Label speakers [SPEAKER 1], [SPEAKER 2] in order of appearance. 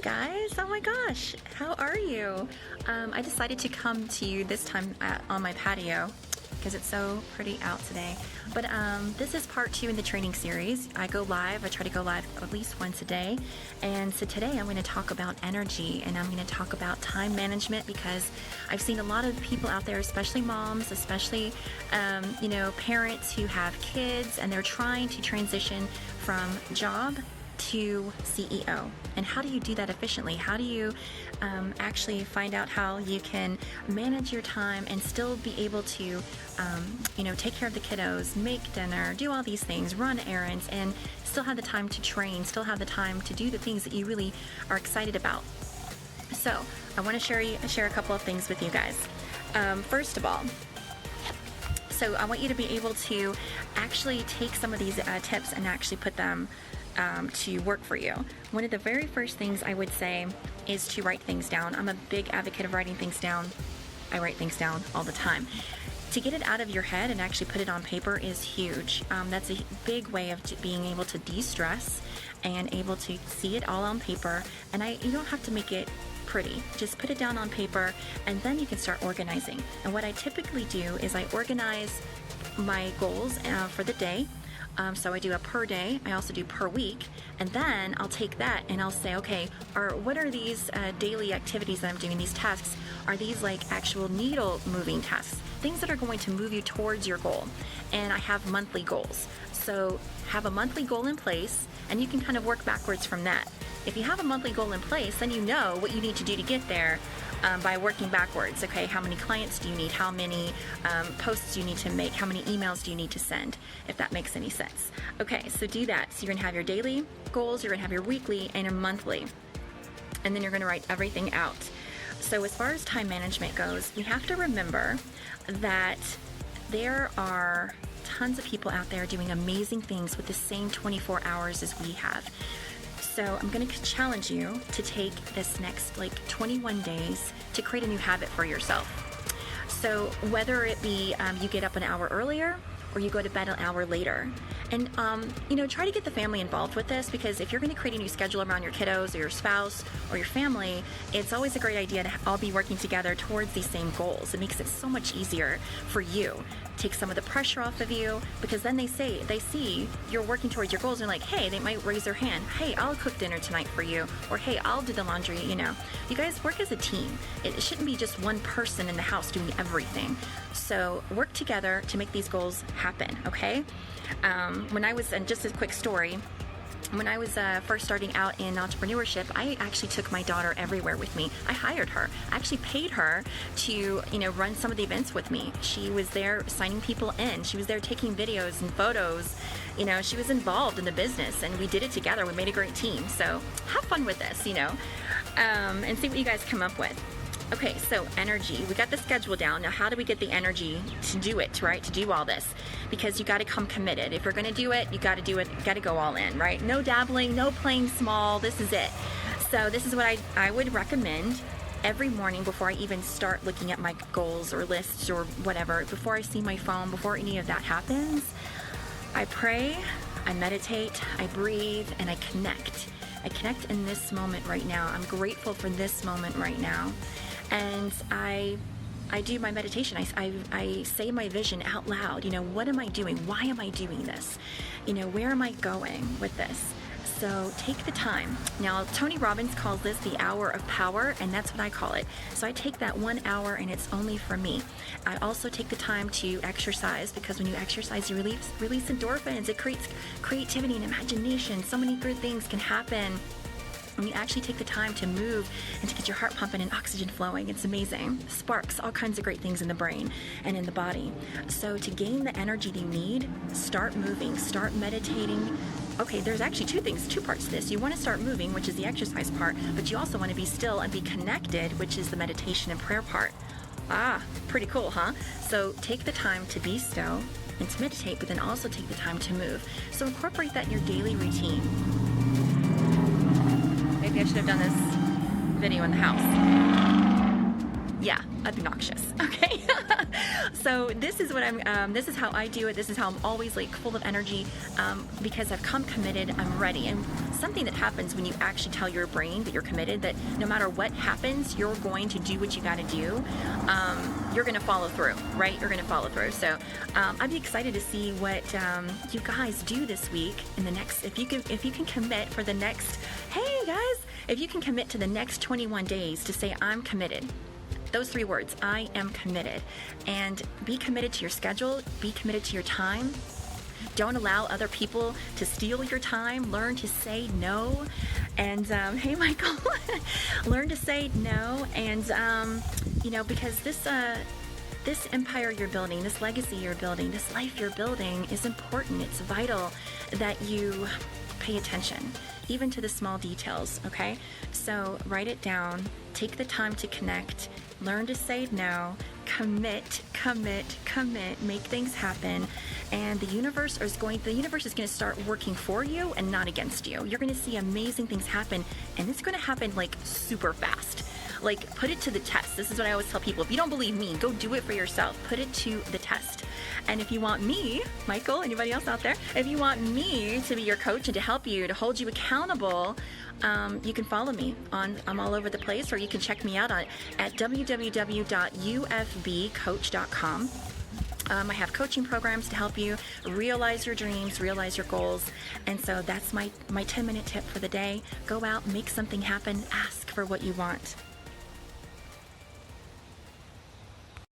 [SPEAKER 1] guys, oh my gosh, how are you? I decided to come to you this time on my patio because it's so pretty out today. But this is part 2 in the training series. I go live, I try to go live at least once a day. And so today I'm going to talk about energy, and I'm going to talk about time management, because I've seen a lot of people out there, especially moms, especially parents who have kids, and they're trying to transition from job to CEO. And how do you do that efficiently? How do you actually find out how you can manage your time and still be able to take care of the kiddos, make dinner, do all these things, run errands, and still have the time to train, still have the time to do the things that you really are excited about? So I want to share a couple of things with you guys. First of all, so I want you to be able to actually take some of these tips and actually put them to work for you. One of the very first things I would say is to write things down. I'm a big advocate of writing things down. I write things down all the time. To get it out of your head and actually put it on paper is huge. That's a big way of being able to de-stress and able to see it all on paper. And you don't have to make it pretty. Just put it down on paper, and then you can start organizing. And what I typically do is I organize my goals for the day. So I do a per day, I also do per week, and then I'll take that and I'll say, okay, what are these daily activities that I'm doing, these tasks? Are these like actual needle moving tasks? Things that are going to move you towards your goal. And I have monthly goals. So have a monthly goal in place, and you can kind of work backwards from that. If you have a monthly goal in place, then you know what you need to do to get there. By working backwards. Okay, how many clients do you need? How many posts do you need to make? How many emails do you need to send? If that makes any sense. Okay, so do that. So you're gonna have your daily goals, you're gonna have your weekly and your monthly, and then you're gonna write everything out. So as far as time management goes, we have to remember that there are tons of people out there doing amazing things with the same 24 hours as we have. So I'm going to challenge you to take this next 21 days to create a new habit for yourself. So whether it be you get up an hour earlier or you go to bed an hour later, and try to get the family involved with this, because if you're going to create a new schedule around your kiddos or your spouse or your family, it's always a great idea to all be working together towards these same goals. It makes it so much easier for you. Take some of the pressure off of you, because then they see you're working towards your goals, and like, hey, they might raise their hand. Hey, I'll cook dinner tonight for you, or hey, I'll do the laundry. You guys work as a team. It shouldn't be just one person in the house doing everything. So work together to make these goals happen. Okay. When I was, and just a quick story, when I was first starting out in entrepreneurship, I actually took my daughter everywhere with me. I hired her. I actually paid her to, run some of the events with me. She was there signing people in. She was there taking videos and photos. She was involved in the business, and we did it together. We made a great team. So have fun with this, and see what you guys come up with. Okay, so energy. We got the schedule down. Now, how do we get the energy to do it, right? To do all this? Because you got to come committed. If you're going to do it, you got to do it. You got to go all in, right? No dabbling, no playing small. This is it. So this is what I would recommend every morning before I even start looking at my goals or lists or whatever. Before I see my phone, before any of that happens, I pray, I meditate, I breathe, and I connect. I connect in this moment right now. I'm grateful for this moment right now. And I do my meditation. I say my vision out loud. What am I doing? Why am I doing this? Where am I going with this? So take the time. Now, Tony Robbins calls this the hour of power, and that's what I call it. So I take that 1 hour, and it's only for me. I also take the time to exercise, because when you exercise, you release endorphins. It creates creativity and imagination. So many good things can happen when you actually take the time to move and to get your heart pumping and oxygen flowing. It's amazing. Sparks all kinds of great things in the brain and in the body. So to gain the energy that you need, start moving, start meditating. Okay, there's actually two parts to this. You want to start moving, which is the exercise part, but you also want to be still and be connected, which is the meditation and prayer part. Pretty cool, huh? So take the time to be still and to meditate, but then also take the time to move. So incorporate that in your daily routine. Maybe I should have done this video in the house. Yeah, obnoxious. Okay. So this is what this is how I do it. This is how I'm always like full of energy, because I've come committed, I'm ready. And something that happens when you actually tell your brain that you're committed, that no matter what happens, you're going to do what you got to do. You're going to follow through, right? You're going to follow through. So I'd be excited to see what you guys do this week in the next, if you can commit for the next, hey guys, if you can commit to the next 21 days to say, I'm committed. Those 3 words, I am committed. And be committed to your schedule, be committed to your time. Don't allow other people to steal your time. Learn to say no. And hey, Michael, learn to say no. And, because this empire you're building, this legacy you're building, this life you're building is important. It's vital that you pay attention, even to the small details, okay? So write it down, take the time to connect, learn to say no, commit, make things happen, and the universe is going to start working for you and not against you. You're going to see amazing things happen, and it's going to happen like super fast. Like, put it to the test. This is what I always tell people. If you don't believe me, go do it for yourself. Put it to the test. And if you want me, Michael, anybody else out there, if you want me to be your coach and to help you, to hold you accountable, you can follow me I'm all over the place, or you can check me out at www.ufbcoach.com. I have coaching programs to help you realize your dreams, realize your goals. And so that's my 10-minute tip for the day. Go out, make something happen, ask for what you want.